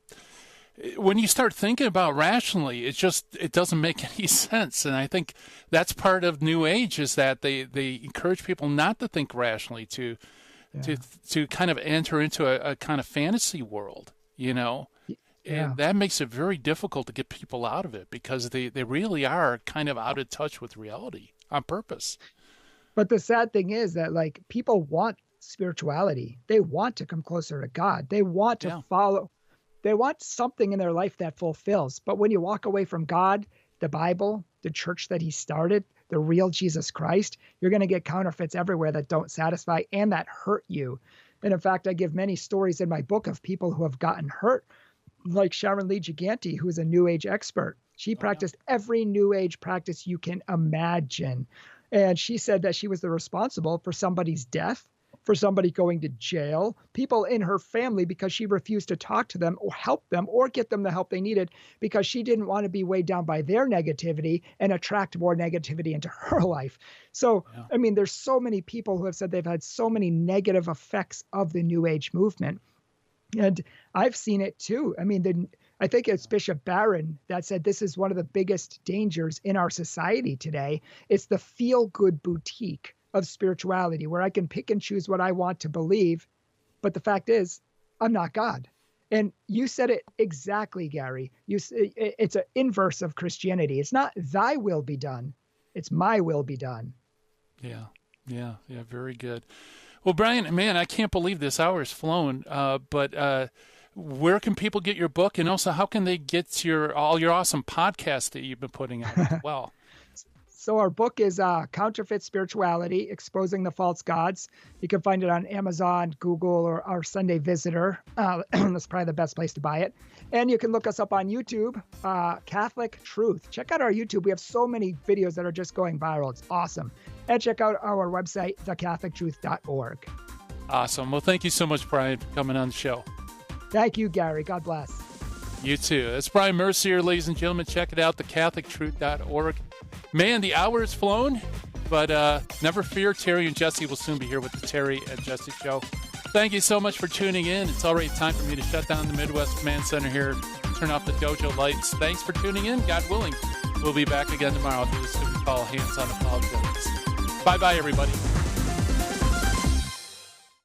when you start thinking about rationally, it doesn't make any sense. And I think that's part of New Age, is that they encourage people not to think rationally, to kind of enter into a kind of fantasy world, and that makes it very difficult to get people out of it, because they really are kind of out of touch with reality on purpose. But the sad thing is that, like, people want spirituality. They want to come closer to God. They want to follow. They want something in their life that fulfills. But when you walk away from God, the Bible, the church that he started, the real Jesus Christ, you're going to get counterfeits everywhere that don't satisfy and that hurt you. And in fact, I give many stories in my book of people who have gotten hurt, like Sharon Lee Gigante, who is a New Age expert. She practiced every New Age practice you can imagine. And she said that she was the responsible for somebody's death, for somebody going to jail, people in her family, because she refused to talk to them or help them or get them the help they needed, because she didn't want to be weighed down by their negativity and attract more negativity into her life. So, I mean, there's so many people who have said they've had so many negative effects of the New Age movement. And I've seen it too. I mean, I think it's Bishop Barron that said this is one of the biggest dangers in our society today. It's the feel-good boutique of spirituality, where I can pick and choose what I want to believe. But the fact is, I'm not God. And you said it exactly, Gary. It's an inverse of Christianity. It's not thy will be done. It's my will be done. Yeah. Very good. Well, Bryan, man, I can't believe this hour has flown. But where can people get your book? And also, how can they get all your awesome podcasts that you've been putting out as well? So our book is Counterfeit Spirituality, Exposing the False Gods. You can find it on Amazon, Google, or our Sunday Visitor. That's probably the best place to buy it. And you can look us up on YouTube, Catholic Truth. Check out our YouTube. We have so many videos that are just going viral. It's awesome. And check out our website, thecatholictruth.org. Awesome. Well, thank you so much, Bryan, for coming on the show. Thank you, Gary. God bless. You too. It's Bryan Mercier, ladies and gentlemen. Check it out, thecatholictruth.org. Man, the hour has flown, but never fear. Terry and Jesse will soon be here with the Terry and Jesse Show. Thank you so much for tuning in. It's already time for me to shut down the Midwest Command Center here, turn off the dojo lights. Thanks for tuning in. God willing, we'll be back again tomorrow. I'll do this thing we call Hands on Apologetics. Bye-bye, everybody.